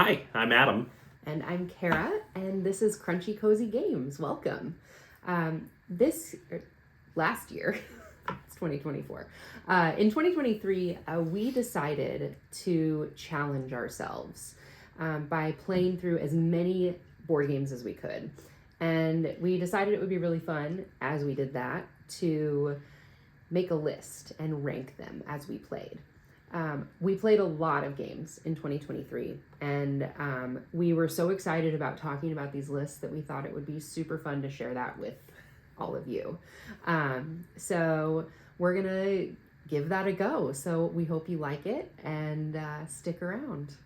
Hi, I'm Adam. And I'm Kara, and this is Crunchy Cozy Games. Welcome. This last year, it's 2024. In 2023, we decided to challenge ourselves by playing through as many board games as we could. And we decided it would be really fun as we did that to make a list and rank them as we played. We played a lot of games in 2023, and we were so excited about talking about these lists that we thought it would be super fun to share that with all of you. So we're going to give that a go. So we hope you like it and stick around.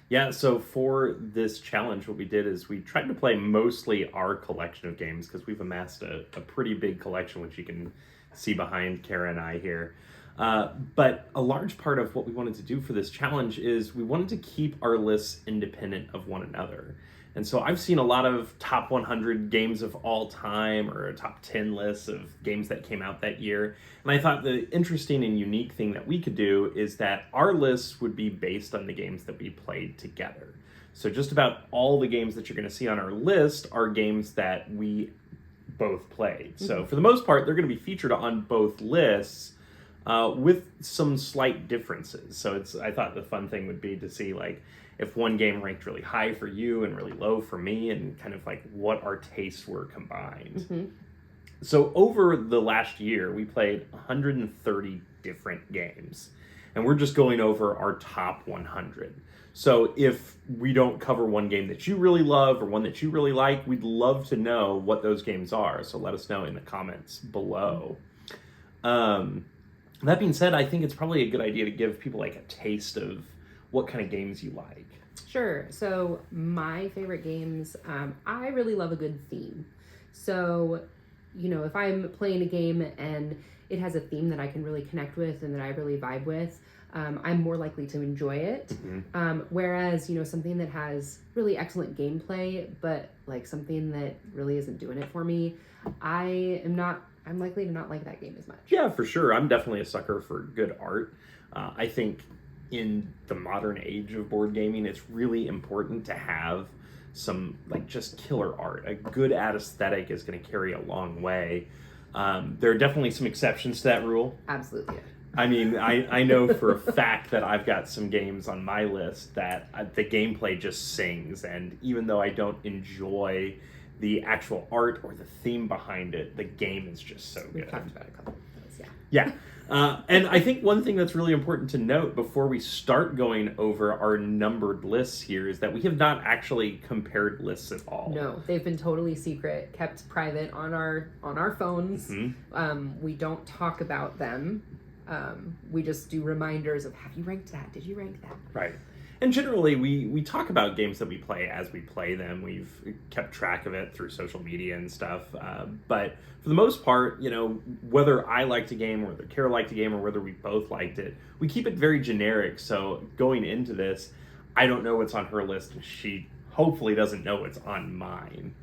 Yeah, so for this challenge, what we did is we tried to play mostly our collection of games because we've amassed a pretty big collection, which you can see behind Kara and I here. But a large part of what we wanted to do for this challenge is we wanted to keep our lists independent of one another. And so I've seen a lot of top 100 games of all time or top 10 lists of games that came out that year. And I thought the interesting and unique thing that we could do is that our lists would be based on the games that we played together. So just about all the games that you're going to see on our list are games that we both played. Mm-hmm. So for the most part, they're going to be featured on both lists. With some slight differences. So I thought the fun thing would be to see like if one game ranked really high for you and really low for me and kind of like what our tastes were combined. Mm-hmm. So over the last year, we played 130 different games and we're just going over our top 100. So if we don't cover one game that you really love or one that you really like, we'd love to know what those games are. So let us know in the comments below. That being said, I think it's probably a good idea to give people like a taste of what kind of games you like. Sure. So my favorite games, I really love a good theme. So, if I'm playing a game and it has a theme that I can really connect with and that I really vibe with, I'm more likely to enjoy it. Mm-hmm. Whereas, something that has really excellent gameplay, but like something that really isn't doing it for me, I'm likely to not like that game as much. Yeah, for sure. I'm definitely a sucker for good art. I think in the modern age of board gaming, it's really important to have some like just killer art. A good aesthetic is going to carry a long way. There are definitely some exceptions to that rule. Absolutely. I mean, I know for a fact that I've got some games on my list that the gameplay just sings. And even though I don't enjoy the actual art or the theme behind it, the game is just so good. We've talked about a couple of those, yeah. And I think one thing that's really important to note before we start going over our numbered lists here is that we have not actually compared lists at all. No, they've been totally secret, kept private on our phones. Mm-hmm. We don't talk about them. We just do reminders of, have you ranked that? Did you rank that? Right. And generally, we talk about games that we play as we play them. We've kept track of it through social media and stuff. But for the most part, whether I liked a game or whether Kara liked a game or whether we both liked it, we keep it very generic. So going into this, I don't know what's on her list, and she hopefully doesn't know what's on mine.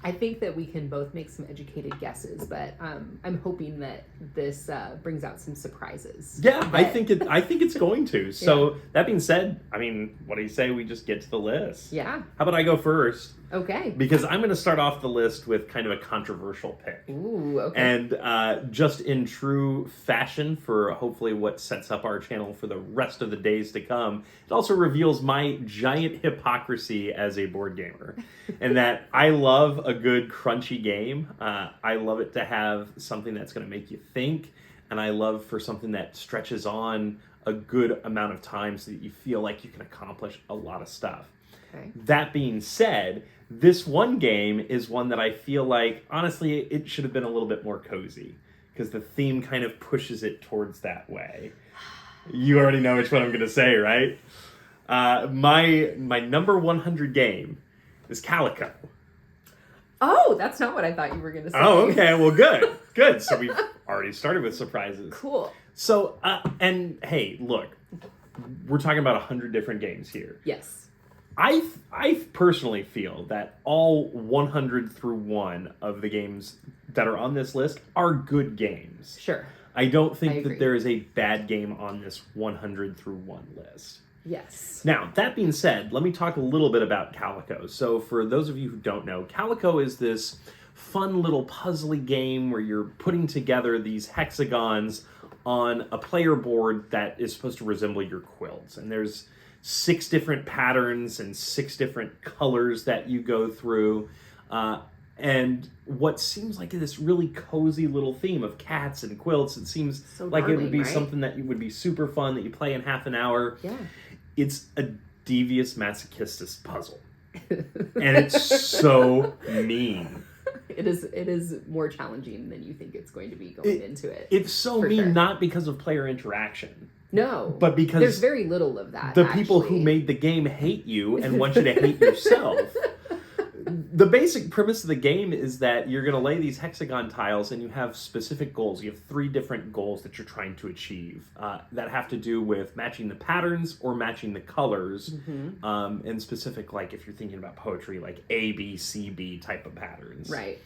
I think that we can both make some educated guesses, but I'm hoping that this brings out some surprises. Yeah, I think it's going to. So yeah. That being said, I mean, what do you say we just get to the list? Yeah. How about I go first? Okay. Because I'm going to start off the list with kind of a controversial pick. Ooh, okay. And just in true fashion for hopefully what sets up our channel for the rest of the days to come, it also reveals my giant hypocrisy as a board gamer. And that I love a good crunchy game. I love it to have something that's going to make you think. And I love for something that stretches on a good amount of time so that you feel like you can accomplish a lot of stuff. Okay. That being said, this one game is one that I feel like, honestly, it should have been a little bit more cozy because the theme kind of pushes it towards that way. You already know which one I'm going to say, right? My number 100 game is Calico. Oh, that's not what I thought you were going to say. Oh, okay. Well, good. Good. So we've already started with surprises. Cool. So, and hey, look, we're talking about 100 different games here. Yes. I personally feel that all 100 through 1 of the games that are on this list are good games. Sure. I don't think that there is a bad game on this 100 through 1 list. Yes. Now, that being said, let me talk a little bit about Calico. So, for those of you who don't know, Calico is this fun little puzzly game where you're putting together these hexagons on a player board that is supposed to resemble your quilts. And there's 6 different patterns and 6 different colors that you go through. And what seems like this really cozy little theme of cats and quilts, it seems So like it would be darling, right? something that would be super fun that you play in half an hour. Yeah. It's a devious masochistist puzzle. And it's so mean. It is more challenging than you think it's going to be going into it. It's so For mean, sure. not because of player interaction, No. but because there's very little of that. the people who actually. made the game hate you and want you to hate yourself. The basic premise of the game is that you're going to lay these hexagon tiles and you have specific goals. You have 3 different goals that you're trying to achieve that have to do with matching the patterns or matching the colors. And specific, like if you're thinking about poetry, like A, B, C, B type of patterns. Right.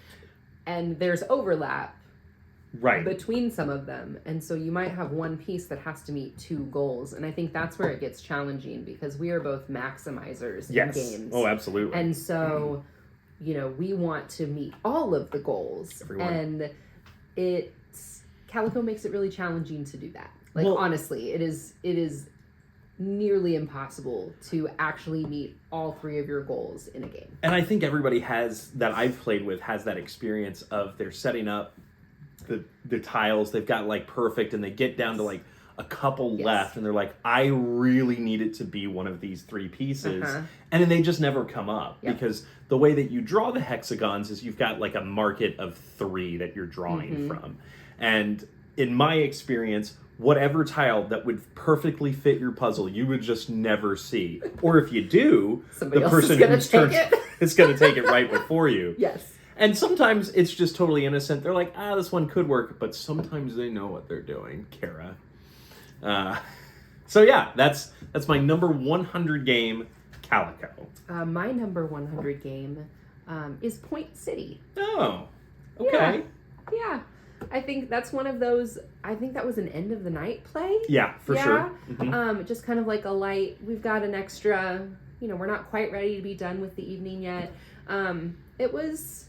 And there's overlap Right. between some of them. And so you might have one piece that has to meet 2 goals. And I think that's where it gets challenging because we are both maximizers Yes. in games. Oh, absolutely. And so, we want to meet all of the goals. Everyone. And Calico makes it really challenging to do that. Like, Well- honestly, it is nearly impossible to actually meet all 3 of your goals in a game. And I think everybody that I've played with has that experience of they're setting up the tiles, they've got like perfect, and they get down to like a couple Yes. left, and they're like, I really need it to be one of these 3 pieces. Uh-huh. And then they just never come up Yep. because the way that you draw the hexagons is you've got like a market of 3 that you're drawing from. And in my experience, whatever tile that would perfectly fit your puzzle, you would just never see. Or if you do, Somebody the else is person gonna who's take turned it. is going to take it right before you. Yes. And sometimes it's just totally innocent. They're like, this one could work, but sometimes they know what they're doing, Kara. So yeah, that's my number 100 game, Calico. My number 100 game is Point City. Oh, okay. Yeah. I think that's one of those, I think that was an end of the night play. Yeah, for sure. Mhm. Just kind of like a light, we've got an extra, we're not quite ready to be done with the evening yet. It was,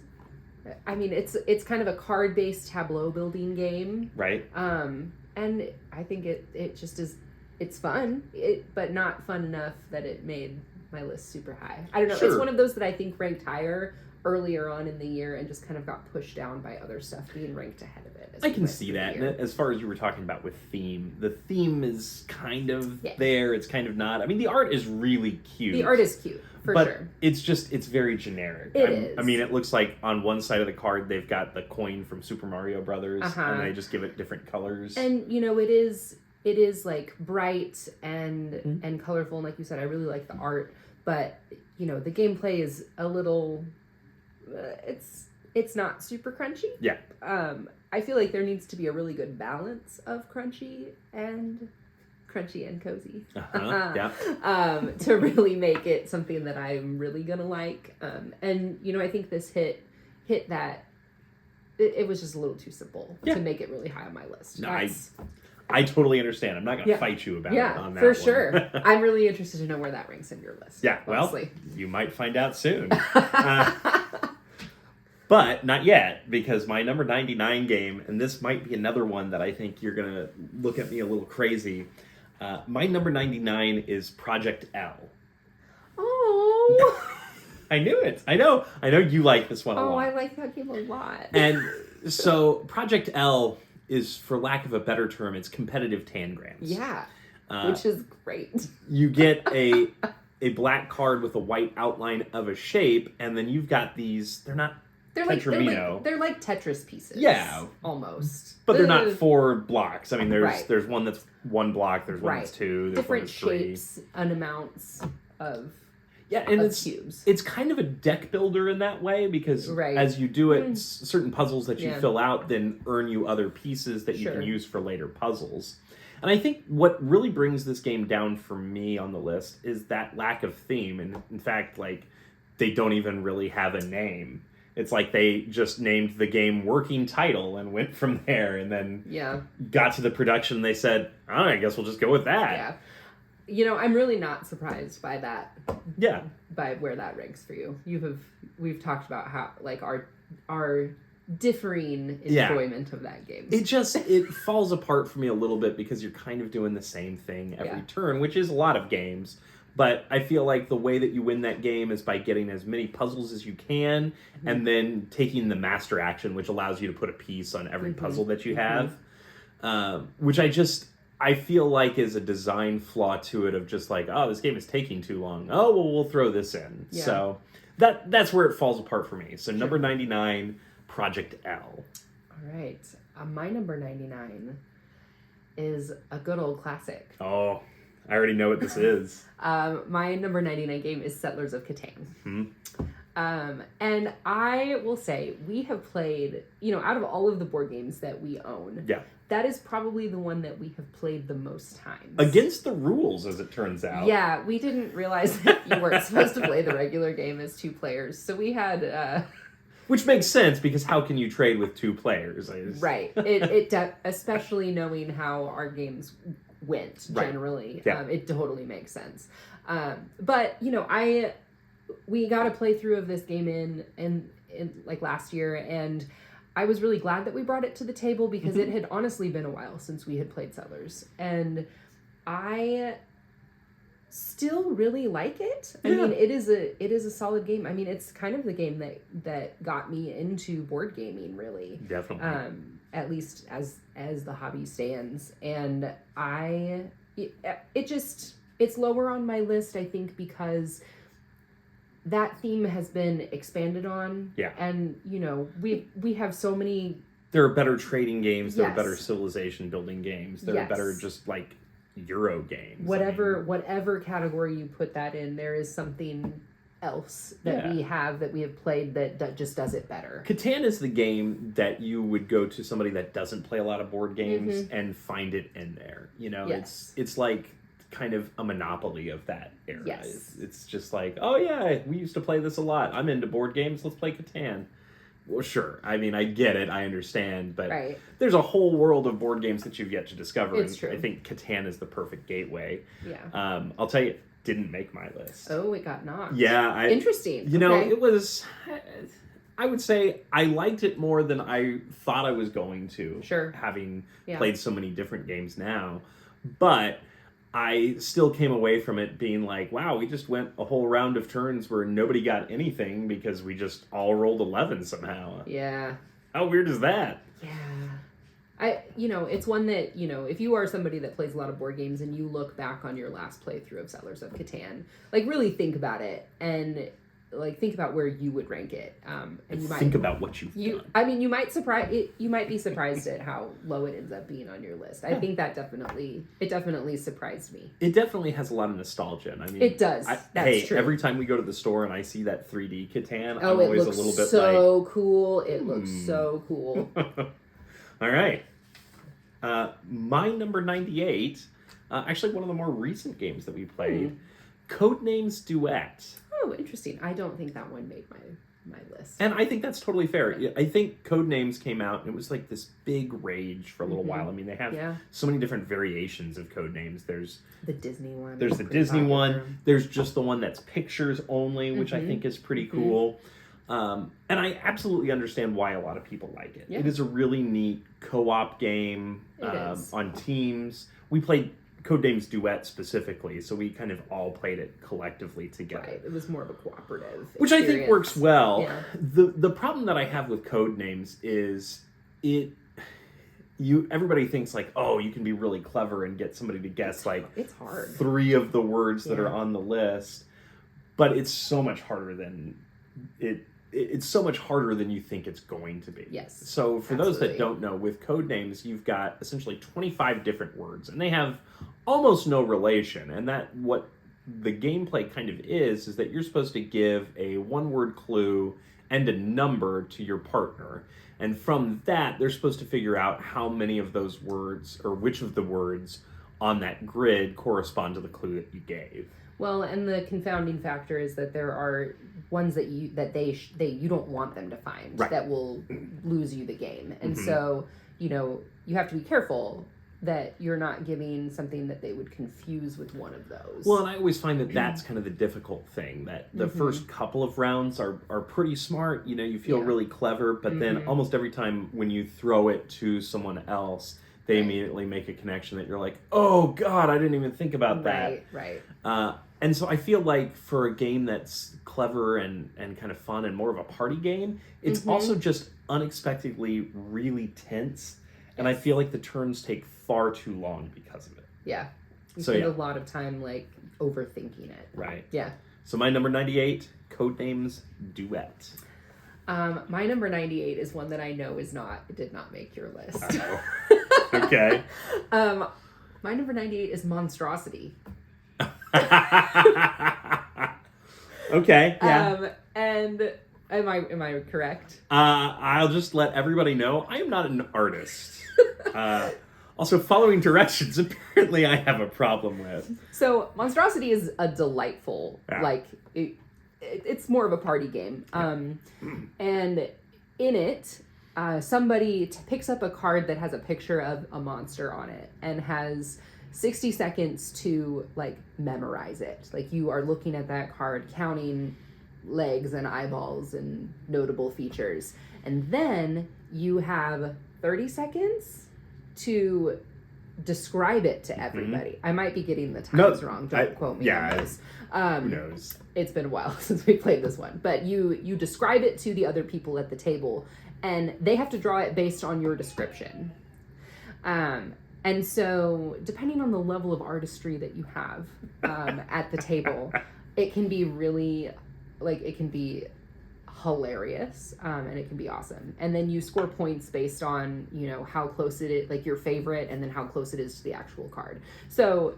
it's kind of a card-based tableau building game. Right. And I think it just is, it's fun, but not fun enough that it made my list super high. I don't know. Sure. It's one of those that I think ranked higher earlier on in the year and just kind of got pushed down by other stuff being ranked ahead of it. as I we can went see through the that. year. And as far as you were talking about with theme, the theme is kind of Yeah. there. It's kind of not. I mean, the art is really cute. The art is cute, for but sure. it's very generic. It I is. mean, it looks like on one side of the card they've got the coin from Super Mario Brothers, Uh-huh. and they just give it different colors. And it is like bright and Mhm. and colorful, and like you said, I really like the art, but the gameplay is a little it's not super crunchy. Yeah. I feel like there needs to be a really good balance of crunchy and cozy. Uh-huh. Yeah. To really make it something that I'm really gonna like. And I think this hit that it was just a little too simple Yeah. to make it really high on my list. No, That's- I totally understand. I'm not going to Yeah. fight you about it yeah, on that for one. sure. I'm really interested to know where that ranks in your list. Yeah, well, honestly. you might find out soon. But not yet, because my number 99 game, and this might be another one that I think you're going to look at me a little crazy. My number 99 is Project L. Oh. I knew it. I know you like this one a Oh, lot. I like that game a lot. And so Project L is, for lack of a better term, it's competitive tangrams. Yeah, Uh, which is great. You get a black card with a white outline of a shape, and then you've got these. They're not Tetramino. They're like Tetris pieces. Yeah. almost. But they're not Ugh. 4 blocks. I mean, Right. there's one that's 1 block, there's one Right. that's 2, there's different one that's 3. shapes and amounts of Yeah, and of it's cubes. it's kind of a deck builder in that way because Right. as you do it, Mm. certain puzzles that you Yeah. fill out then earn you other pieces that you Sure. can use for later puzzles. And I think what really brings this game down for me on the list is that lack of theme. And in fact, like, they don't even really have a name. It's like they just named the game working title and went from there, and then Yeah, got to the production and they said, I guess we'll just go with that. yeah. I'm really not surprised by that. Yeah. By where that ranks for you. We've talked about how like our differing enjoyment of that game. It falls apart for me a little bit because you're kind of doing the same thing every turn, which is a lot of games. But I feel like the way that you win that game is by getting as many puzzles as you can, and then taking the master action, which allows you to put a piece on every puzzle that you have. Which I feel like is a design flaw to it of just like, oh, this game is taking too long. Oh, well, we'll throw this in. Yeah. So that's where it falls apart for me. So number 99, Project L. All right. My number 99 is a good old classic. Oh, I already know what this is. My number 99 game is Settlers of Catan. And I will say, we have played, out of all of the board games that we own, that is probably the one that we have played the most times. Against the rules, as it turns out. Yeah, we didn't realize that you weren't supposed to play the regular game as 2 players. So we had... Which makes sense, because how can you trade with 2 players? Right. Especially knowing how our games went, generally. It totally makes sense. But, we got a playthrough of this game in like last year, and I was really glad that we brought it to the table because it had honestly been a while since we had played Settlers, and I still really like it. I mean, it is a solid game. I mean, it's kind of the game that got me into board gaming, really. Definitely. At least as the hobby stands, and it's lower on my list, I think, because that theme has been expanded on. Yeah. And, we have so many... There are better trading games. There are better civilization building games. There are better just, like, Euro games. Whatever category you put that in, there is something else that we have played that just does it better. Catan is the game that you would go to somebody that doesn't play a lot of board games and find it in there. It's like... kind of a monopoly of that era. Yes. It's just like, oh yeah, we used to play this a lot. I'm into board games. Let's play Catan. Well, sure. I mean, I get it. I understand. But there's a whole world of board games that you've yet to discover. It's true. I think Catan is the perfect gateway. Yeah. I'll tell you, it didn't make my list. Oh, it got knocked. Yeah. Interesting. It was... I would say I liked it more than I thought I was going to. Sure. Having played so many different games now. But... I still came away from it being like, wow, we just went a whole round of turns where nobody got anything because we just all rolled 11 somehow. Yeah. How weird is that? Yeah. It's one that, if you are somebody that plays a lot of board games and you look back on your last playthrough of Settlers of Catan, like really think about it and like think about where you would rank it. And you might think about what you've done. I mean, you might be surprised at how low it ends up being on your list. I think that definitely surprised me. It definitely has a lot of nostalgia. And I mean, it does. That's true. Every time we go to the store and I see that 3D Catan, I'm always a little bit so cool. It looks so cool. All right. My number 98, actually one of the more recent games that we played, Codenames Duet. Oh, interesting. I don't think that one made my list. And I think that's totally fair. I think Codenames came out and it was like this big rage for a little while. I mean, they have so many different variations of Codenames. There's the Disney one. There's the Disney one. There's just the one that's pictures only, which I think is pretty cool. And I absolutely understand why a lot of people like it. Yeah. It is a really neat co-op game on teams. We played Codenames Duet specifically, so we kind of all played it collectively together. Right, it was more of a cooperative which I think works well. Yeah. The problem that I have with Codenames is everybody thinks like, oh, you can be really clever and get somebody to guess it's hard. 3 of the words that are on the list, but it's so much harder than it's so much harder than you think it's going to be. Yes. So for those that don't know, with Codenames, you've got essentially 25 different words, and they have almost no relation. And that what the gameplay kind of is that you're supposed to give a 1-word clue and a number to your partner. And from that, they're supposed to figure out how many of those words, or which of the words on that grid correspond to the clue that you gave. Well, and the confounding factor is that there are ones that you don't want them to find that will lose you the game, and so you have to be careful that you're not giving something that they would confuse with one of those. Well, and I always find that that's kind of the difficult thing, that the first couple of rounds are pretty smart. You know, you feel really clever, but then almost every time when you throw it to someone else, they immediately make a connection that you're like, oh God, I didn't even think about that. Right. And so I feel like for a game that's clever and kind of fun and more of a party game, it's also just unexpectedly really tense. And I feel like the turns take far too long because of it. Yeah. You spend a lot of time, like, overthinking it. Right. Yeah. So my number 98, Codenames Duet. My number 98 is one that I know did not make your list. Okay. My number 98 is Monstrosity. Okay, yeah. And am I correct? I'll just let everybody know I am not an artist. Also, following directions, apparently I have a problem with. So, Monstrosity is a delightful, it's more of a party game. And in it, somebody picks up a card that has a picture of a monster on it and has 60 seconds to, like, memorize it. Like, you are looking at that card, counting legs and eyeballs and notable features. And then you have 30 seconds to describe it to everybody. I might be getting the times wrong. Don't quote me on those. Who knows? It's been a while since we played this one. But you describe it to the other people at the table, and they have to draw it based on your description. And so, depending on the level of artistry that you have at the table, it can be really, like, it can be hilarious, and it can be awesome. And then you score points based on, you know, how close it is, like your favorite, and then how close it is to the actual card. So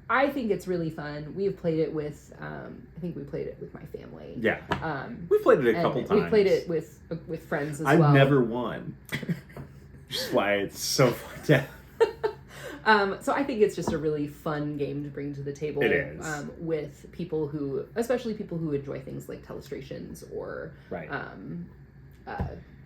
I think it's really fun. We have played it with, I think we played it with my family. Yeah. We played it a couple times. We played it with friends as well. I've never won. Which is why it's so fucked up. So I think it's just a really fun game to bring to the table. It is. With people especially people who enjoy things like Telestrations or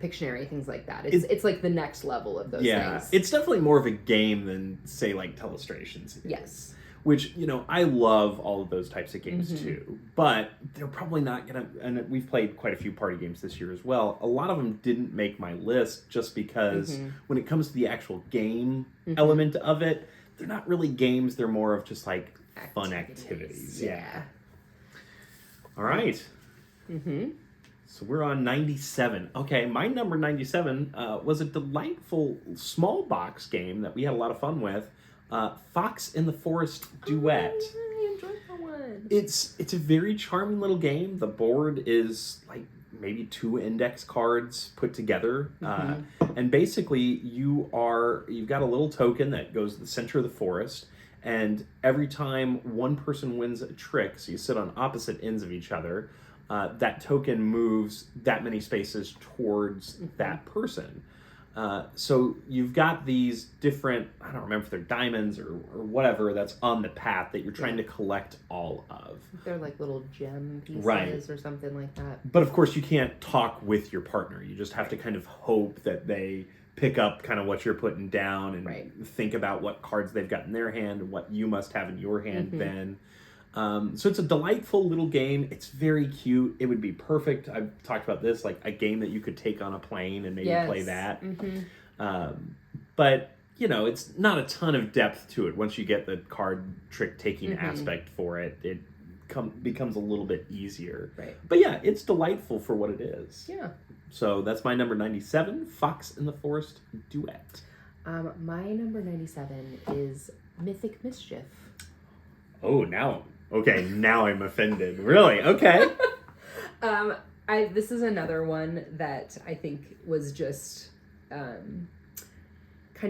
Pictionary, things like that. It's like the next level of those things. It's definitely more of a game than, say, like Telestrations is. Yes. Which, you know, I love all of those types of games too, but they're probably not gonna, and we've played quite a few party games this year as well. A lot of them didn't make my list just because when it comes to the actual game element of it, they're not really games, they're more of just like fun activities. Yeah. All right. So we're on 97. Okay, my number 97 was a delightful small box game that we had a lot of fun with. Fox in the Forest Duet. Oh, I enjoyed that one. It's a very charming little game. The board is like maybe 2 index cards put together, and basically you've got a little token that goes to the center of the forest, and every time one person wins a trick, so you sit on opposite ends of each other, that token moves that many spaces towards that person. So you've got these different, I don't remember if they're diamonds or whatever that's on the path that you're trying to collect all of. They're like little gem pieces or something like that. But of course you can't talk with your partner. You just have to kind of hope that they pick up kind of what you're putting down and think about what cards they've got in their hand and what you must have in your hand then. So it's a delightful little game. It's very cute. It would be perfect. I've talked about this, like a game that you could take on a plane and maybe play that. But, you know, it's not a ton of depth to it. Once you get the card trick taking aspect for it, it becomes a little bit easier. Right. But yeah, it's delightful for what it is. Yeah. So that's my number 97, Fox in the Forest Duet. My number 97 is Mythic Mischief. Oh, now I'm offended. Really? Okay. This is another one that I think was just kind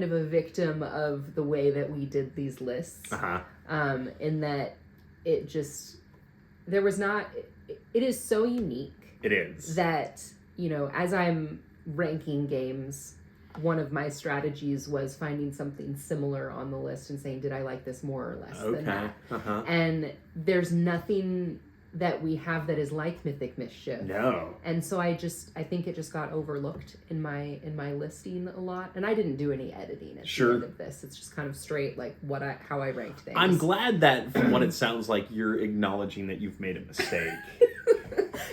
of a victim of the way that we did these lists. In that it is so unique. It is. That, you know, as I'm ranking games, one of my strategies was finding something similar on the list and saying, did I like this more or less than that? And there's nothing that we have that is like Mythic Mischief. No. And so I think it just got overlooked in my listing a lot. And I didn't do any editing at the end of this. It's just kind of straight like how I ranked things. I'm glad that from what it sounds like you're acknowledging that you've made a mistake.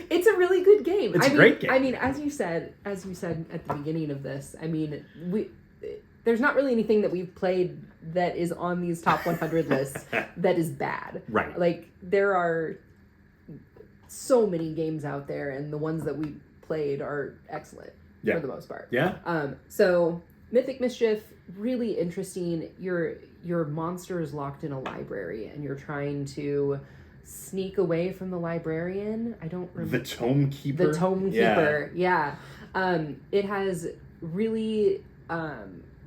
It's a really good game. It's a great game. I mean, as you said at the beginning of this, I mean, there's not really anything that we've played that is on these top 100 lists that is bad. Right. Like, there are so many games out there, and the ones that we played are excellent for the most part. Yeah. So Mythic Mischief, really interesting. Your monster is locked in a library, and you're trying to sneak away from the librarian. I don't remember. The Tome Keeper. The Tome Keeper. Yeah. It has really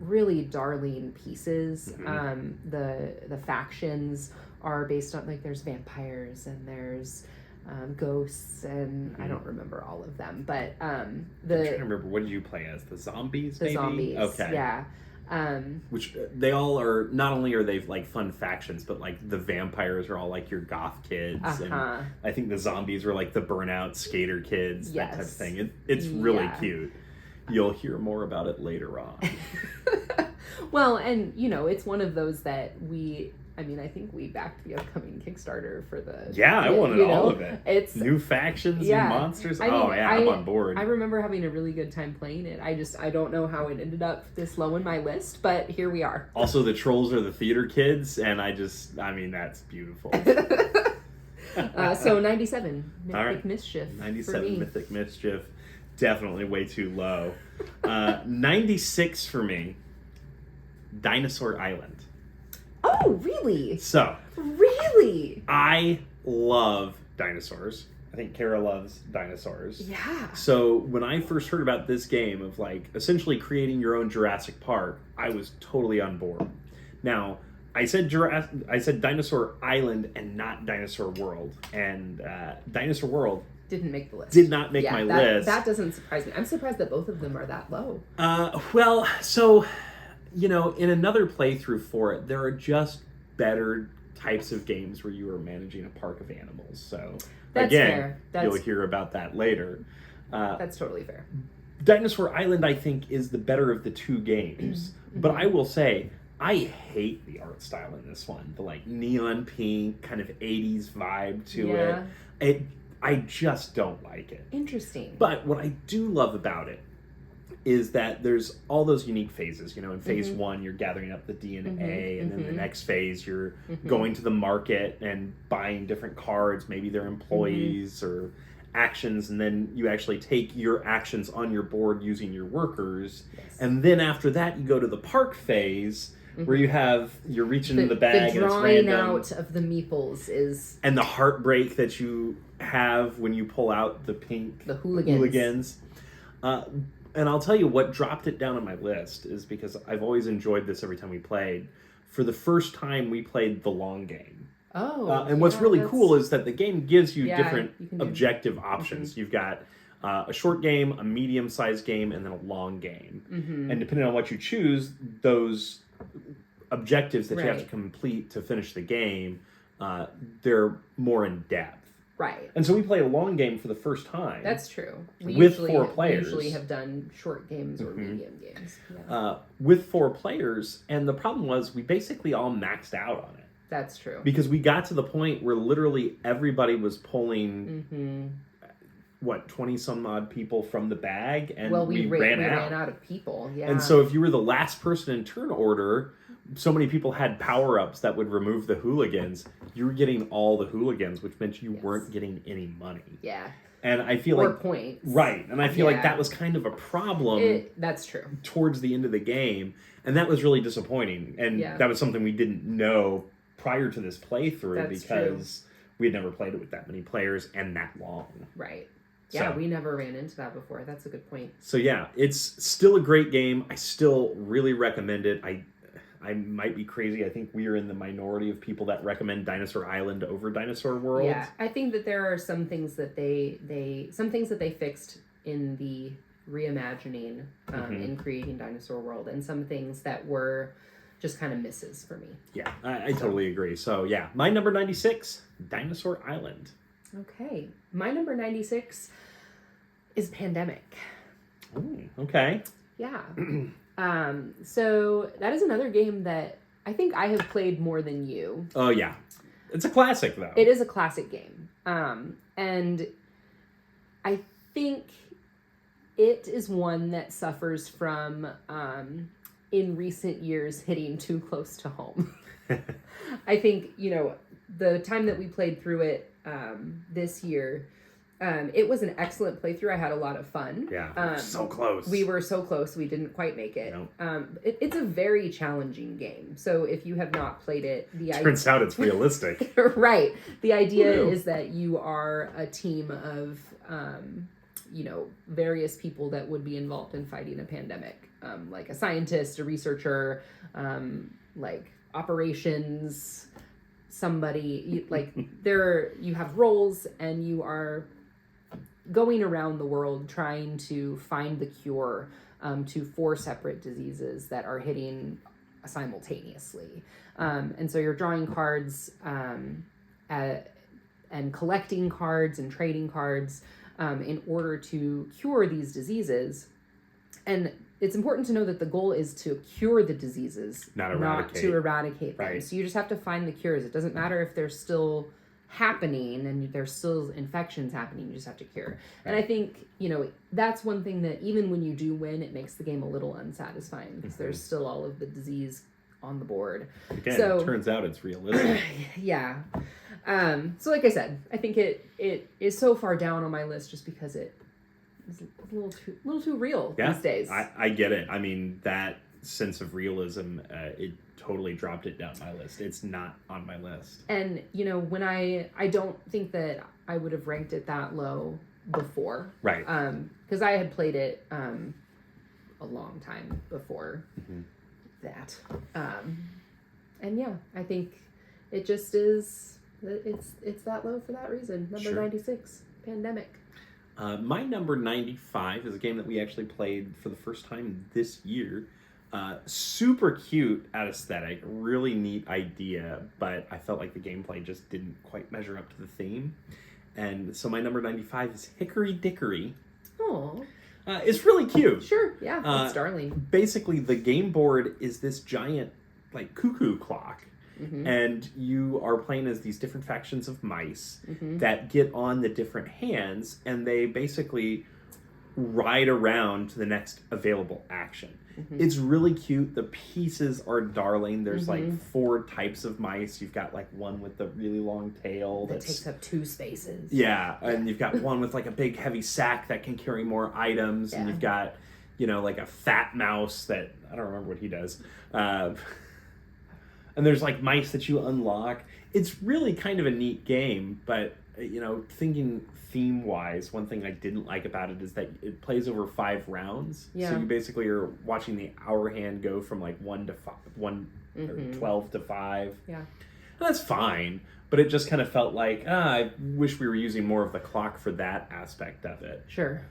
really darling pieces. Mm-hmm. The factions are based on, like, there's vampires and there's ghosts, and I don't remember all of them, but I'm trying to remember, what did you play as? The zombies, maybe? Zombies, okay. Yeah. Which they all are, not only are they like fun factions, but like the vampires are all like your goth kids, and I think the zombies were like the burnout skater kids, that type of thing. It's really cute. You'll hear more about it later on. Well, and it's one of those that I think we backed the upcoming Kickstarter for the... Yeah, I wanted all of it. It's new factions, new monsters. I'm on board. I remember having a really good time playing it. I don't know how it ended up this low in my list, but here we are. Also, the trolls are the theater kids, and that's beautiful. So 97, Mythic right. Mischief. 97, Mythic Mischief. Definitely way too low. 96 for me, Dinosaur Island. Oh, really? So. Really? I love dinosaurs. I think Kara loves dinosaurs. Yeah. So when I first heard about this game of like essentially creating your own Jurassic Park, I was totally on board. Now, I said Dinosaur Island and not Dinosaur World. And Dinosaur World didn't make the list. Did not make my list. That doesn't surprise me. I'm surprised that both of them are that low. Well, so, in another playthrough for it, there are just better types of games where you are managing a park of animals. So, that's again, fair. You'll hear about that later. That's totally fair. Dinosaur Island, I think, is the better of the two games. But I will say, I hate the art style in this one. The like neon pink, kind of 80s vibe to it. I just don't like it. Interesting. But what I do love about it is that there's all those unique phases. In phase one, you're gathering up the DNA, and then the next phase, you're going to the market and buying different cards. Maybe they're employees or actions, and then you actually take your actions on your board using your workers. Yes. And then after that, you go to the park phase, where you're reaching in the bag, the drawing and it's random. Out of the meeples is, and the heartbreak that you have when you pull out the pink hooligans. And I'll tell you what dropped it down on my list is because I've always enjoyed this every time we played. For the first time, we played the long game. And what's really cool is that the game gives you different objective options. You've got a short game, a medium-sized game, and then a long game. And depending on what you choose, those objectives that you have to complete to finish the game, they're more in depth. Right. And so we played a long game for the first time. That's true. With 4 players. We usually have done short games or medium games. Yeah. With 4 players, and the problem was we basically all maxed out on it. That's true. Because we got to the point where literally everybody was pulling 20 some odd people from the bag, and we ran out of people. Yeah. And so if you were the last person in turn order, so many people had power-ups that would remove the hooligans. You were getting all the hooligans, which meant you weren't getting any money. Yeah. And I feel or points. Right. And I feel like that was kind of a problem. That's true. Towards the end of the game. And that was really disappointing. And that was something we didn't know prior to this playthrough because we had never played it with that many players and that long. Right. Yeah, we never ran into that before. That's a good point. So yeah, it's still a great game. I still really recommend it. I might be crazy. I think we are in the minority of people that recommend Dinosaur Island over Dinosaur World. Yeah, I think that there are some things that they fixed in the reimagining in creating Dinosaur World, and some things that were just kind of misses for me. Yeah, I totally agree. So yeah, my number 96, Dinosaur Island. Okay. My number 96 is Pandemic. Ooh, okay. Yeah. So that is another game that I think I have played more than you. Oh, yeah. It's a classic, though. It is a classic game. And I think it is one that suffers from, in recent years, hitting too close to home. I think, the time that we played through it this year, it was an excellent playthrough. I had a lot of fun. Yeah, so close. We were so close. We didn't quite make it. Nope. It's a very challenging game. So if you have not played it, turns out it's realistic. Right. The idea is that you are a team of, various people that would be involved in fighting a pandemic, like a scientist, a researcher, like operations, somebody you have roles and you are going around the world trying to find the cure to 4 separate diseases that are hitting simultaneously. And so you're drawing cards and collecting cards and trading cards in order to cure these diseases. And it's important to know that the goal is to cure the diseases, not to eradicate them. Right. So you just have to find the cures. It doesn't matter if they're still happening and there's still infections happening, you just have to cure. Right. And I think, that's one thing that even when you do win, it makes the game a little unsatisfying because there's still all of the disease on the board. Again, it turns out it's realistic. Yeah. So like I said, I think it is so far down on my list just because it is a little too real these days. I get it. I mean, that sense of realism, it totally dropped it down my list. It's not on my list. And, when I don't think that I would have ranked it that low before. Right. Because I had played it a long time before that. And yeah, I think it just is, it's that low for that reason. Number 96, Pandemic. My number 95 is a game that we actually played for the first time this year. Super cute aesthetic, really neat idea, but I felt like the gameplay just didn't quite measure up to the theme. And so my number 95 is Hickory Dickory. Oh. It's really cute. Sure, yeah, it's darling. Basically, the game board is this giant, cuckoo clock. Mm-hmm. And you are playing as these different factions of mice that get on the different hands, and they basically ride around to the next available action. It's really cute. The pieces are darling. There's 4 types of mice. You've got one with the really long tail that takes up 2 spaces. Yeah, and you've got one with a big heavy sack that can carry more items, and you've got a fat mouse that I don't remember what he does. And there's mice that you unlock. It's really kind of a neat game, but thinking theme-wise, one thing I didn't like about it is that it plays over 5 rounds. Yeah. So you basically are watching the hour hand go from 1 to 5, or 12 to 5. Yeah. And that's fine, but it just kind of felt like, I wish we were using more of the clock for that aspect of it. Sure.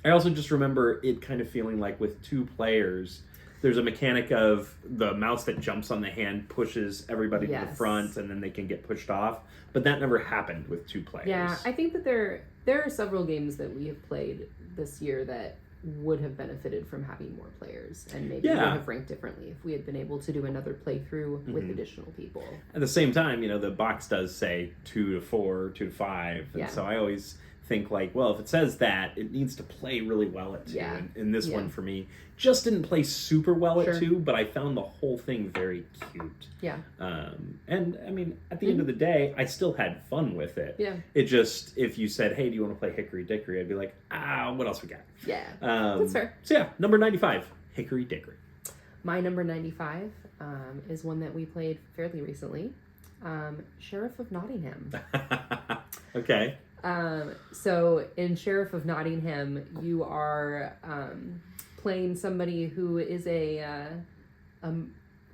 I also just remember it kind of feeling like with 2 players, there's a mechanic of the mouse that jumps on the hand pushes everybody to the front and then they can get pushed off. But that never happened with 2 players. Yeah, I think that there are several games that we have played this year that would have benefited from having more players and maybe would have ranked differently if we had been able to do another playthrough with additional people. At the same time, the box does say 2 to 4, 2 to 5. And so I always think if it says that, it needs to play really well at 2. Yeah. And this one for me just didn't play super well at 2, but I found the whole thing very cute. Yeah. And I mean, at the end of the day, I still had fun with it. Yeah. It just, if you said, hey, do you want to play Hickory Dickory? I'd be like, what else we got? Yeah. That's fair. So yeah, number 95, Hickory Dickory. My number 95 is one that we played fairly recently. Sheriff of Nottingham. Okay. So in Sheriff of Nottingham, you are playing somebody who is a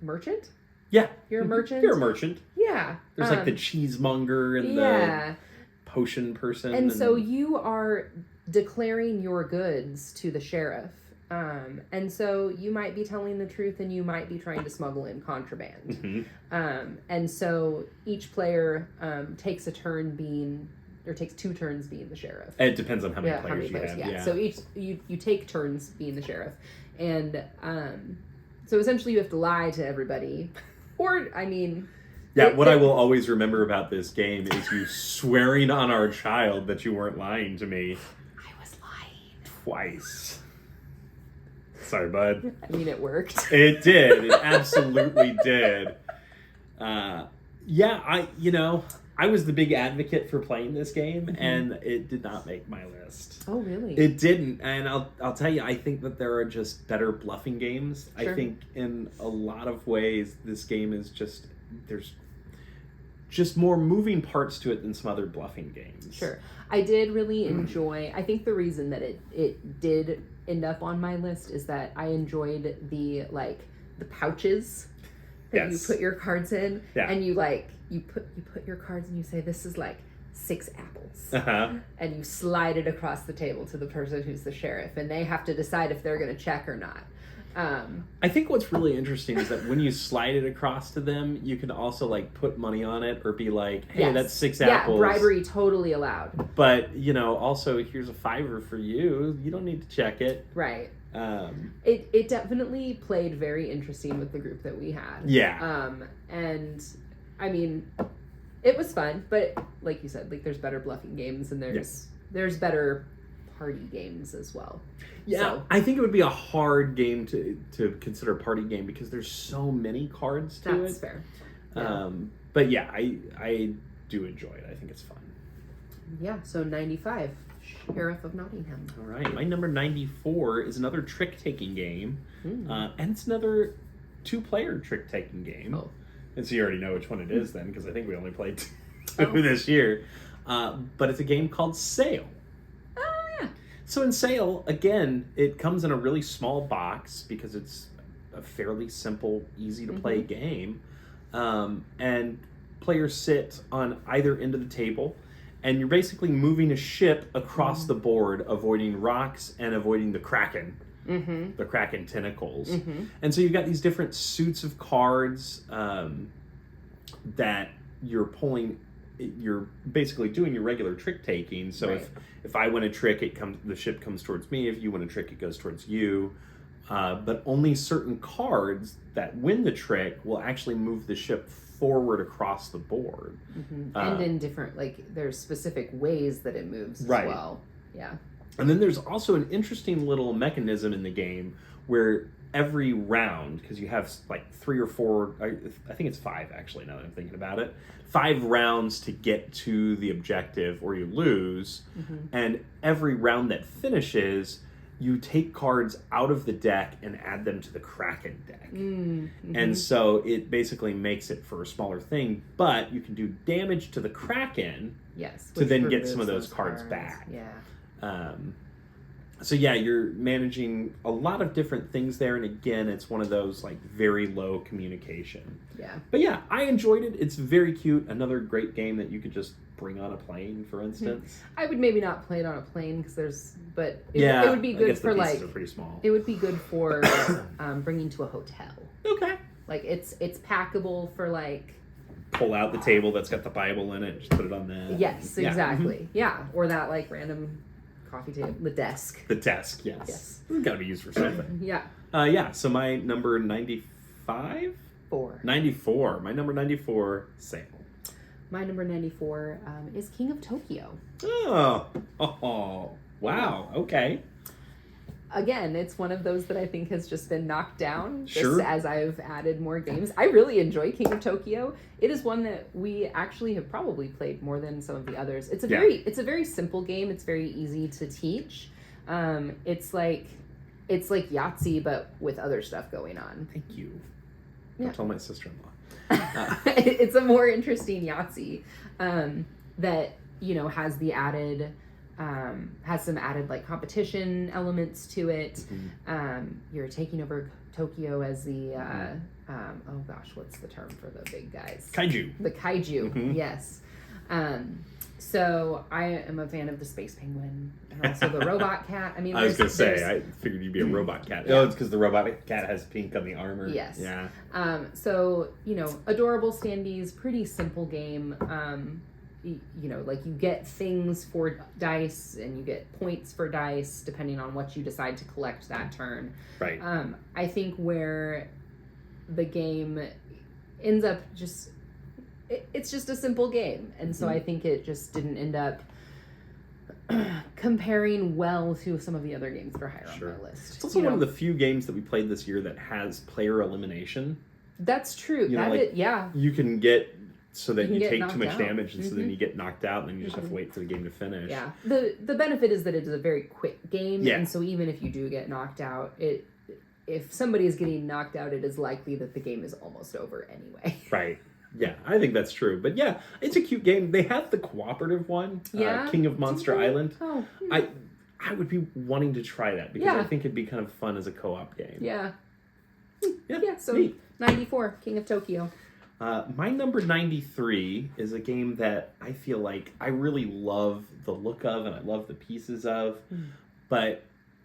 merchant. Yeah. You're a merchant? You're a merchant. Yeah. There's the cheesemonger and the potion person. And so you are declaring your goods to the sheriff. And so you might be telling the truth and you might be trying to smuggle in contraband. And so each player takes a turn or takes 2 turns being the sheriff. It depends on how many players you have. Yeah. So each you take turns being the sheriff, and so essentially you have to lie to everybody, or I mean. Yeah, what I will always remember about this game is you swearing on our child that you weren't lying to me. I was lying. Twice. Sorry, bud. I mean, it worked. It did. It absolutely did. Yeah, I was the big advocate for playing this game, and it did not make my list. Oh, really? It didn't, and I'll tell you, I think that there are just better bluffing games. Sure. I think in a lot of ways, this game is there's just more moving parts to it than some other bluffing games. Sure. I did really enjoy, I think the reason that it did end up on my list is that I enjoyed the pouches that you put your cards in, and you put your cards and you say, this is 6 apples, and you slide it across the table to the person who's the sheriff, and they have to decide if they're going to check or not. I think what's really interesting is that when you slide it across to them, you can also put money on it or be like, hey, that's 6 apples. Yeah, bribery totally allowed. But, also here's a $5 for you. You don't need to check it. Right. It definitely played very interesting with the group that we had. Yeah. And I mean, it was fun, but like you said, there's better bluffing games and there's better party games as well. Yeah, so, I think it would be a hard game to consider a party game because there's so many cards to it. That's fair. Yeah. But yeah, I do enjoy it. I think it's fun. Yeah, so 95, Sheriff of Nottingham. All right, my number 94 is another trick-taking game, and it's another 2-player trick-taking game. Oh. And so you already know which one it is then, because I think we only played 2 this year. But it's a game called Sail. So in Sail, again, it comes in a really small box because it's a fairly simple, easy to play game. And players sit on either end of the table, and you're basically moving a ship across the board, avoiding rocks and avoiding the Kraken. The Kraken tentacles. And so you've got these different suits of cards that you're pulling. You're basically doing your regular trick taking. So if I win a trick, the ship comes towards me. If you win a trick, it goes towards you. But only certain cards that win the trick will actually move the ship forward across the board. And in different, there's specific ways that it moves as well. Yeah. And then there's also an interesting little mechanism in the game where every round, because you have 3 or 4, I think it's 5 actually, now that I'm thinking about it, 5 rounds to get to the objective or you lose. And every round that finishes, you take cards out of the deck and add them to the Kraken deck. And so it basically makes it for a smaller thing, but you can do damage to the Kraken to then get some of those cards back. Yeah. So yeah, you're managing a lot of different things there, and again, it's one of those very low communication. Yeah. But yeah, I enjoyed it. It's very cute. Another great game that you could just bring on a plane, for instance. I would maybe not play it on a plane because it would be good for the pieces are pretty small. It would be good for bringing to a hotel. Okay. It's packable for pull out the table that's got the Bible in it, just put it on that. Yes, exactly. Yeah, or that random coffee table, the desk. The desk, yes. It's got to be used for something. Yeah. So my number 95? 94. My number 94, Sail. My number 94 is King of Tokyo. Oh, wow. Okay. Again, it's one of those that I think has just been knocked down Sure. as I've added more games. I really enjoy King of Tokyo. It is one that we actually have probably played more than some of the others. It's a very simple game. It's very easy to teach. It's like Yahtzee but with other stuff going on. Thank you. Don't tell my sister-in-law. It's a more interesting Yahtzee that has the added. Has some added competition elements to it. You're taking over Tokyo as the oh gosh, what's the term for the big guys? Kaiju. The kaiju, yes. So I am a fan of the Space Penguin and also the Robot Cat. I mean, I was gonna say I figured you'd be a Robot Cat. Oh, it's because the Robot Cat has pink on the armor. Yes. Yeah. So adorable standees, pretty simple game. like you get things for dice and you get points for dice depending on what you decide to collect that turn. Right. I think where the game ends up it's just a simple game, and so I think it just didn't end up comparing well to some of the other games that are higher on my list. It's also one of the few games that we played this year that has player elimination. That's true. You can get so that you take too much out. damage, and so then you get knocked out, and then you just have to wait for the game to finish. Yeah. The benefit is that it is a very quick game, Yeah. and so even if you do get knocked out, if somebody is getting knocked out, it is likely that the game is almost over anyway. Right. Yeah, I think that's true. But yeah, it's a cute game. They have the cooperative one, King of Monster Island. Oh. I would be wanting to try that because I think it'd be kind of fun as a co-op game. Yeah. Yeah, So neat. 94, King of Tokyo. My number 93 is a game that I feel like I really love the look of and I love the pieces of, but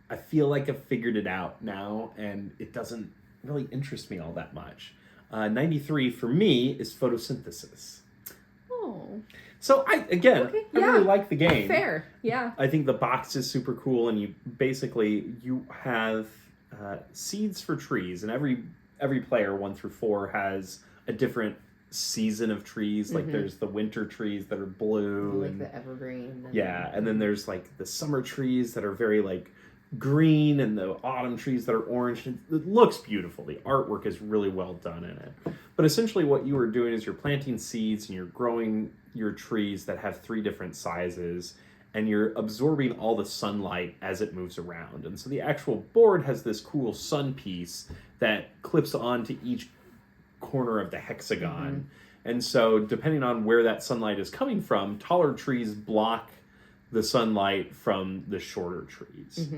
I feel like I've figured it out now and it doesn't really interest me all that much. 93 for me is Photosynthesis. Oh. So I really like the game. Fair, yeah. I think the box is super cool, and you have seeds for trees, and every player 1 through 4 has a different season of trees. Like there's the winter trees that are blue, like the evergreen. And then there's like the summer trees that are very like green, and the autumn trees that are orange. It looks beautiful. The artwork is really well done in it. But essentially what you are doing is you're planting seeds and you're growing your trees that have 3 different sizes, and you're absorbing all the sunlight as it moves around. And so the actual board has this cool sun piece that clips onto each corner of the hexagon. And so depending on where that sunlight is coming from, taller trees block the sunlight from the shorter trees.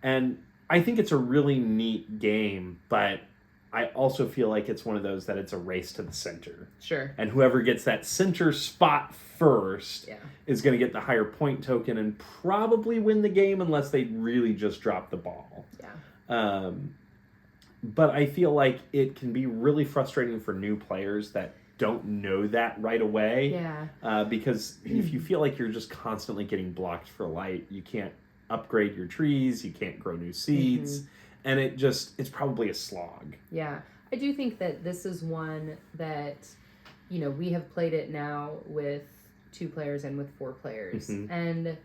And I think it's a really neat game, but I also feel like it's one of those that it's a race to the center. Sure. And whoever gets that center spot first is going to get the higher point token and probably win the game unless they really just drop the ball. Yeah. But I feel like it can be really frustrating for new players that don't know that right away. Yeah. Because if you feel like you're just constantly getting blocked for light, you can't upgrade your trees, you can't grow new seeds, and it's probably a slog. Yeah. I do think that this is one that, we have played it now with 2 players and with 4 players. And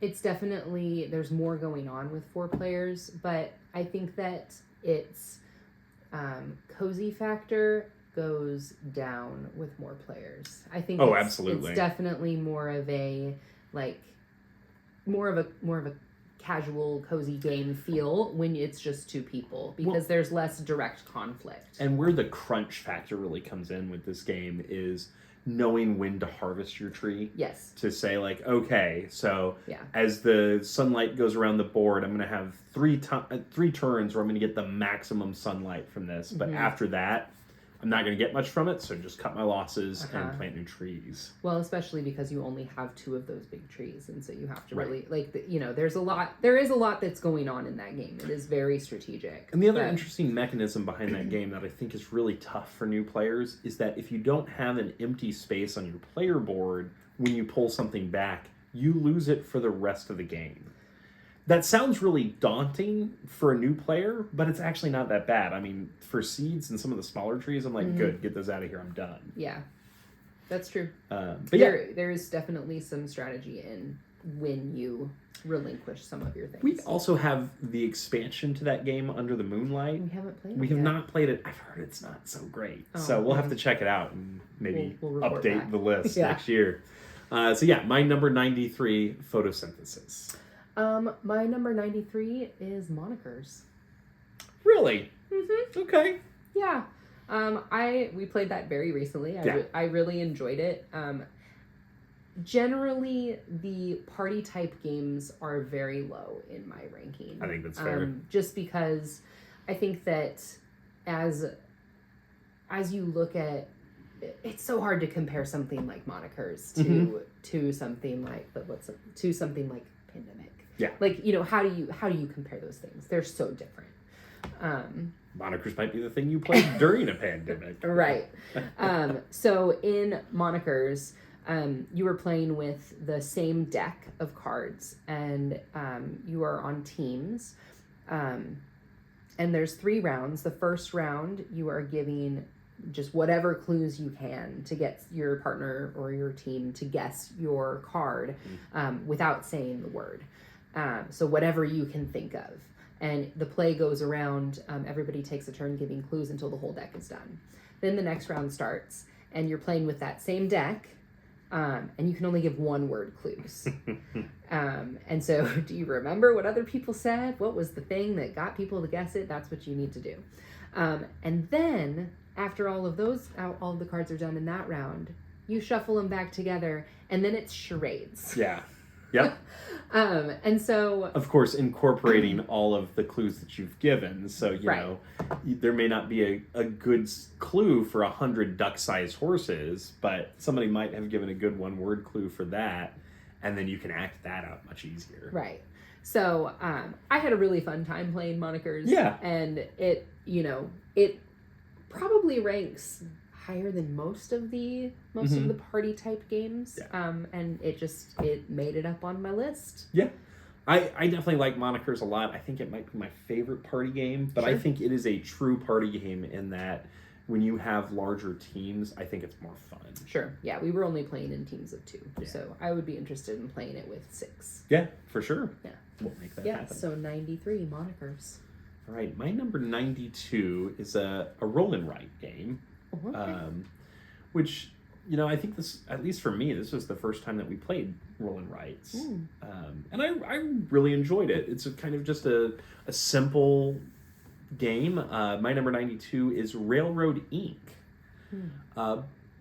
it's definitely, there's more going on with 4 players, but I think that its cozy factor goes down with more players. I think absolutely. It's definitely more of a casual cozy game feel when it's just 2 people, because there's less direct conflict. And where the crunch factor really comes in with this game is knowing when to harvest your tree. Yes. To say like, okay, so as the sunlight goes around the board, I'm going to have 3 turns where I'm going to get the maximum sunlight from this. But after that, I'm not going to get much from it, so just cut my losses and plant new trees. Well, especially because you only have 2 of those big trees, and so you have to really there is a lot that's going on in that game. It is very strategic. And the other interesting mechanism behind that game that I think is really tough for new players is that if you don't have an empty space on your player board when you pull something back, you lose it for the rest of the game. That sounds really daunting for a new player, but it's actually not that bad. I mean, for seeds and some of the smaller trees, I'm like, good, get those out of here, I'm done. Yeah, that's true. But there is definitely some strategy in when you relinquish some of your things. We also have the expansion to that game, Under the Moonlight. We haven't played it. We have not played it. I've heard it's not so great. So we'll have to check it out and maybe we'll update back. the list next year. My number 93, Photosynthesis. My number 93 is Monikers. Really? Okay. Yeah. We played that very recently. I really enjoyed it. Generally, the party type games are very low in my ranking. I think that's fair. Just because I think that as you look at, it's so hard to compare something like Monikers to something like Pandemic. Yeah. Like, how do you compare those things? They're so different. Monikers might be the thing you played during a pandemic. Right. So in Monikers, You are playing with the same deck of cards, and you are on teams. And there's 3 rounds. The first round, you are giving just whatever clues you can to get your partner or your team to guess your card without saying the word. So whatever you can think of. And the play goes around, everybody takes a turn giving clues until the whole deck is done. Then the next round starts, and you're playing with that same deck, and you can only give 1-word clues. And so do you remember what other people said? What was the thing that got people to guess it? That's what you need to do. And then after all of the cards are done in that round, you shuffle them back together, and then it's charades. Yeah. Yep. And so, of course, incorporating all of the clues that you've given. So, you Right. know, there may not be a good clue for 100 duck-sized horses, but somebody might have given a good 1-word clue for that, and then you can act that out much easier. right. So, I had a really fun time playing Monikers. Yeah. And it probably ranks higher than most of the party type games. Yeah. And it made it up on my list. Yeah. I definitely like Monikers a lot. I think it might be my favorite party game, but I Sure. think it is a true party game in that when you have larger teams, I think it's more fun. Sure. Yeah, we were only playing in teams of 2. Yeah. So I would be interested in playing it with 6. Yeah, for sure. Yeah. We'll make that Yeah, happen. so 93 Monikers. All right, my number 92 is a roll and write game, Okay. which, you know, I think this, at least for me, this was the first time that we played roll and writes. And I really enjoyed it. It's a kind of just a simple game. My number 92 is Railroad Inc.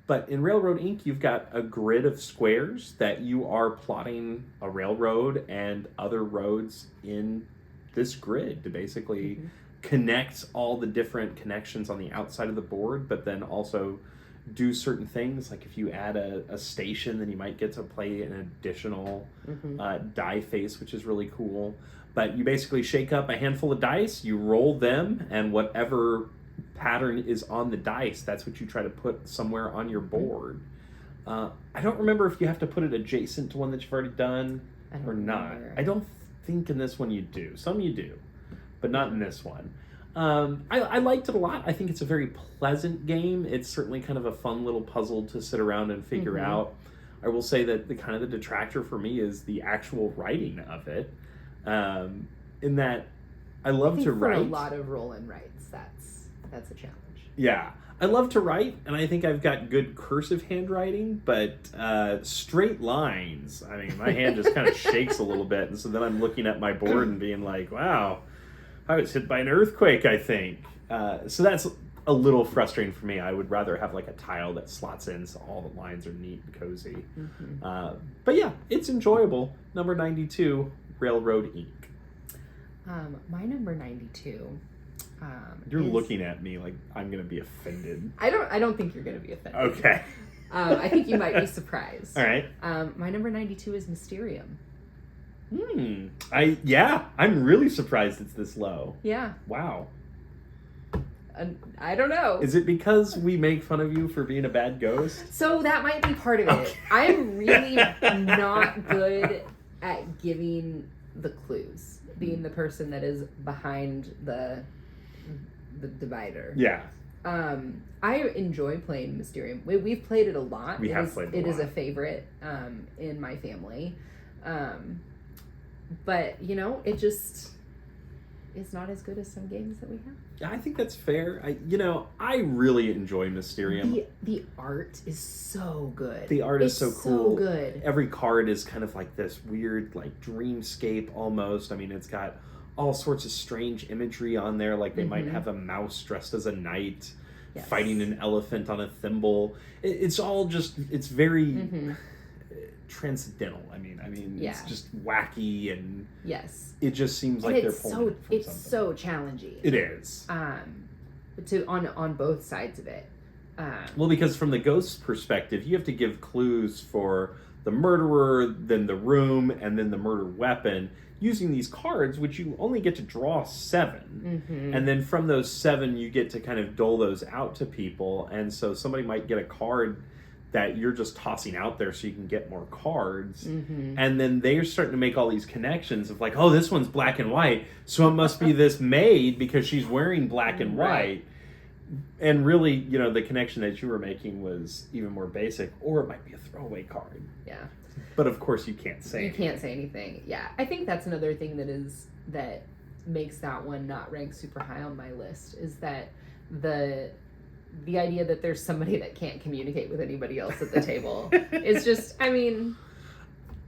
But in Railroad Inc., you've got a grid of squares that you are plotting a railroad and other roads in this grid to basically connect all the different connections on the outside of the board, but then also do certain things. Like if you add a station, then you might get to play an additional die face, which is really cool. But you basically shake up a handful of dice, you roll them, and whatever pattern is on the dice, that's what you try to put somewhere on your board. I don't remember if you have to put it adjacent to one that you've already done or not. I don't think in this one you do. Some you do, but not in this one. I liked it a lot. I think it's a very pleasant game. It's certainly kind of a fun little puzzle to sit around and figure out. I will say that the detractor for me is the actual writing of it. In that I love to write. For a lot of roll and writes, that's a challenge. Yeah. I love to write, and I think I've got good cursive handwriting, but straight lines, I mean, my hand just kind of shakes a little bit, and so then I'm looking at my board and being like, wow, I was hit by an earthquake, I think. So that's a little frustrating for me. I would rather have like a tile that slots in so all the lines are neat and cozy. But yeah, it's enjoyable. Number 92, Railroad Inc. My number 92. You're looking at me like I'm going to be offended. I don't think you're going to be offended. Okay. I think you might be surprised. All right. My number 92 is Mysterium. I'm really surprised it's this low. Yeah. Wow. I don't know. Is it because we make fun of you for being a bad ghost? So that might be part of it. Okay. I'm really not good at giving the clues, being the person that is behind the divider. Yeah. I enjoy playing Mysterium. We've played it a lot. We have played it a lot. It is a favorite in my family. But, you know, it just is not as good as some games that we have. Yeah, I think that's fair. I really enjoy Mysterium. The art is so good. The art is so cool. So good. Every card is kind of like this weird, like, dreamscape almost. I mean, it's got all sorts of strange imagery on there. Like they might have a mouse dressed as a knight fighting an elephant on a thimble. It's all just, it's very transcendental. I mean, it's just wacky, and it just seems like they're pulling it from something. So challenging. It is. On both sides of it. Well, because from the ghost's perspective, you have to give clues for the murderer, then the room, and then the murder weapon, using these cards, which you only get to draw 7. And then from those 7, you get to kind of dole those out to people. And so somebody might get a card that you're just tossing out there so you can get more cards. Mm-hmm. And then they're starting to make all these connections of like, oh, this one's black and white, so it must be this maid because she's wearing black and white. And really, you know, the connection that you were making was even more basic, or it might be a throwaway card. Yeah. But of course you can't say anything. Can't say anything. Yeah. I think that's another thing that makes that one not rank super high on my list, is that the idea that there's somebody that can't communicate with anybody else at the table is just, I mean...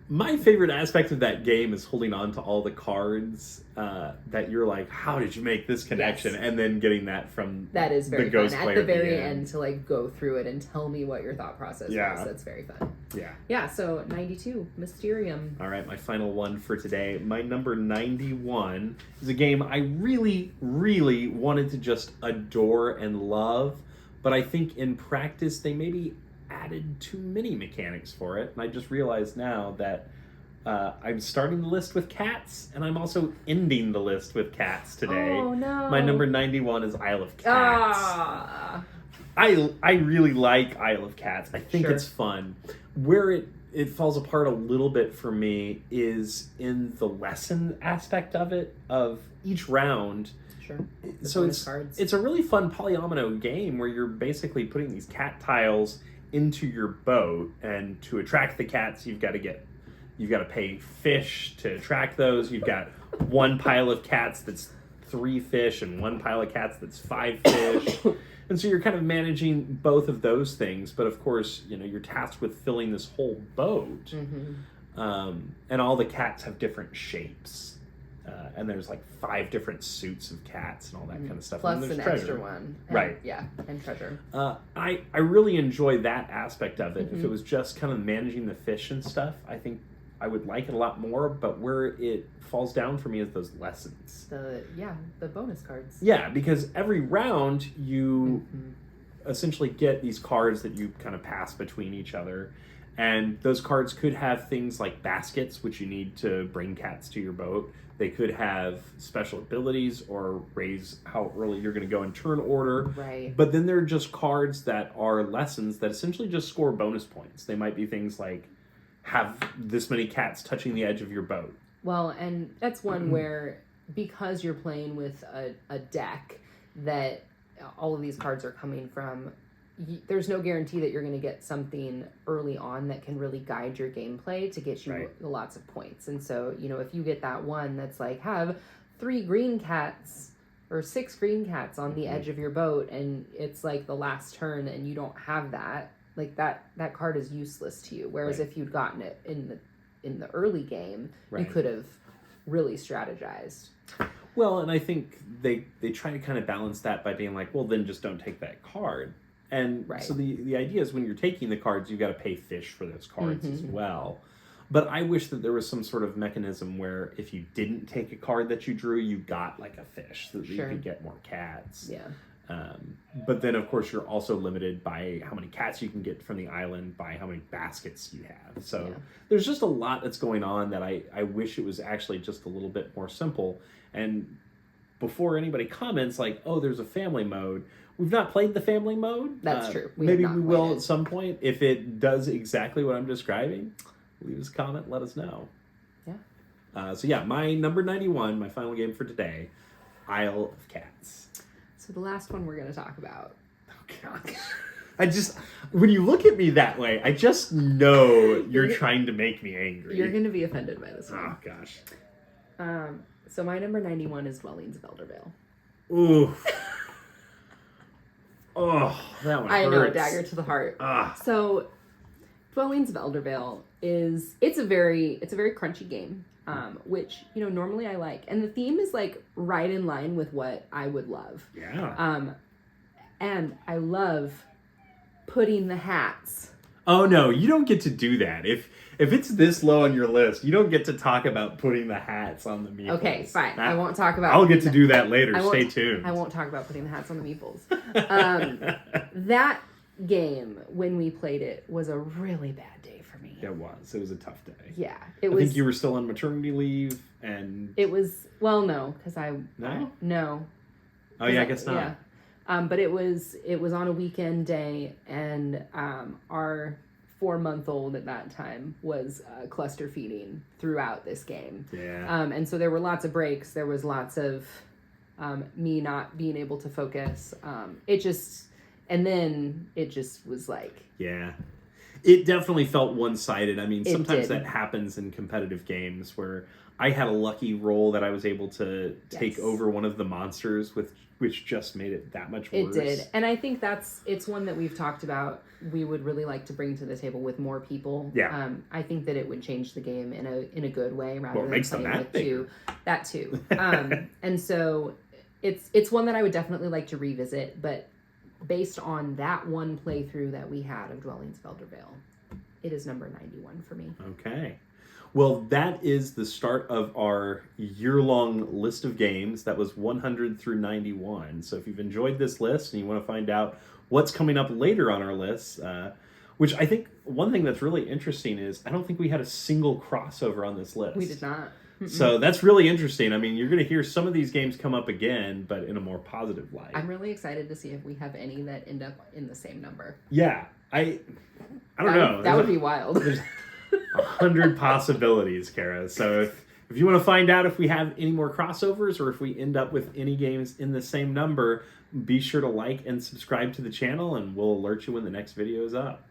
My favorite aspect of that game is holding on to all the cards that you're like, how did you make this connection? Yes. And then getting that from that is very the ghost fun. player at the very end to like go through it and tell me what your thought process was. That's very fun. Yeah, so 92, Mysterium. All right, my final one for today. My number 91 is a game I really, really wanted to just adore and love, but I think in practice they maybe added too many mechanics for it, and I just realized now that I'm starting the list with cats, and I'm also ending the list with cats today. Oh no! My number 91 is Isle of Cats. I really like Isle of Cats. I think it's fun. Where it falls apart a little bit for me is in the lesson aspect of it, of each round. Sure. So it's a really fun polyomino game where you're basically putting these cat tiles into your boat, and to attract the cats you've got to pay fish to attract those. You've got one pile of cats that's 3 fish and one pile of cats that's 5 fish. And so you're kind of managing both of those things, but of course, you know, you're tasked with filling this whole boat. Mm-hmm. And all the cats have different shapes. And there's like 5 different suits of cats and all that kind of stuff. Plus and an treasure. Extra one. Right. Yeah, and treasure. I really enjoy that aspect of it. Mm-hmm. If it was just kind of managing the fish and stuff, I think I would like it a lot more, but where it falls down for me is those lessons. The bonus cards. Yeah, because every round you essentially get these cards that you kind of pass between each other. And those cards could have things like baskets, which you need to bring cats to your boat. They could have special abilities or raise how early you're going to go in turn order. Right. But then there are just cards that are lessons that essentially just score bonus points. They might be things like have this many cats touching the edge of your boat. Well, and that's one where, because you're playing with a deck that all of these cards are coming from, there's no guarantee that you're going to get something early on that can really guide your gameplay to get you lots of points. And so, you know, if you get that one that's like, have 3 green cats or 6 green cats on the edge of your boat, and it's like the last turn and you don't have that, like that card is useless to you. Whereas if you'd gotten it in the early game, you could have really strategized. Well, and I think they try to kind of balance that by being like, well, then just don't take that card. And so the idea is when you're taking the cards, you've got to pay fish for those cards as well. But I wish that there was some sort of mechanism where if you didn't take a card that you drew, you got like a fish so that you could get more cats. Yeah. But then, of course, you're also limited by how many cats you can get from the island, by how many baskets you have. So there's just a lot that's going on that I wish it was actually just a little bit more simple. And before anybody comments like, oh, there's a family mode, we've not played the family mode. That's true. Maybe we will at some point. If it does exactly what I'm describing, leave us a comment, let us know. Yeah. So yeah, my number 91, my final game for today, Isle of Cats. So the last one we're going to talk about. Oh, gosh. When you look at me that way, I just know you're trying to make me angry. You're going to be offended by this one. Oh, gosh. So my number 91 is Dwellings of Eldervale. Ooh. Oh, that one hurts. I know, dagger to the heart. So Dwellings of Eldervale it's a very crunchy game. Which, you know, normally I like. And the theme is like right in line with what I would love. Yeah. And I love putting the hats. Oh no, you don't get to do that. If it's this low on your list, you don't get to talk about putting the hats on the meeples. Okay, fine. I won't talk about I'll get to do that later. Stay tuned. I won't talk about putting the hats on the meeples. That game, when we played it, was a really bad day for me. It was. It was a tough day. Yeah. I think you were still on maternity leave, and... It was... Well, no, because No? No. Oh, yeah, I guess not. But it was on a weekend day, and our 4-month-old at that time was cluster feeding throughout this game. Yeah. And so there were lots of breaks. There was lots of me not being able to focus. And then it just was like... Yeah. It definitely felt one-sided. I mean, sometimes did. that happens in competitive games where I had a lucky roll that I was able to take over one of the monsters, which just made it that much worse. It did. And I think it's one that we've talked about we would really like to bring to the table with more people. Yeah. I think that it would change the game in a good way rather than makes playing the map with bigger. two. That too. And so it's one that I would definitely like to revisit, but based on that one playthrough that we had of Dwellings of Eldervale, it is number 91 for me. Okay. Well, that is the start of our year-long list of games. That was 100 through 91. So if you've enjoyed this list and you want to find out what's coming up later on our list, which I think one thing that's really interesting is I don't think we had a single crossover on this list. We did not. So that's really interesting. I mean, you're going to hear some of these games come up again, but in a more positive light. I'm really excited to see if we have any that end up in the same number. Yeah. I don't know. That would be wild. There's 100 possibilities, Kara. So if you want to find out if we have any more crossovers or if we end up with any games in the same number, be sure to like and subscribe to the channel, and we'll alert you when the next video is up.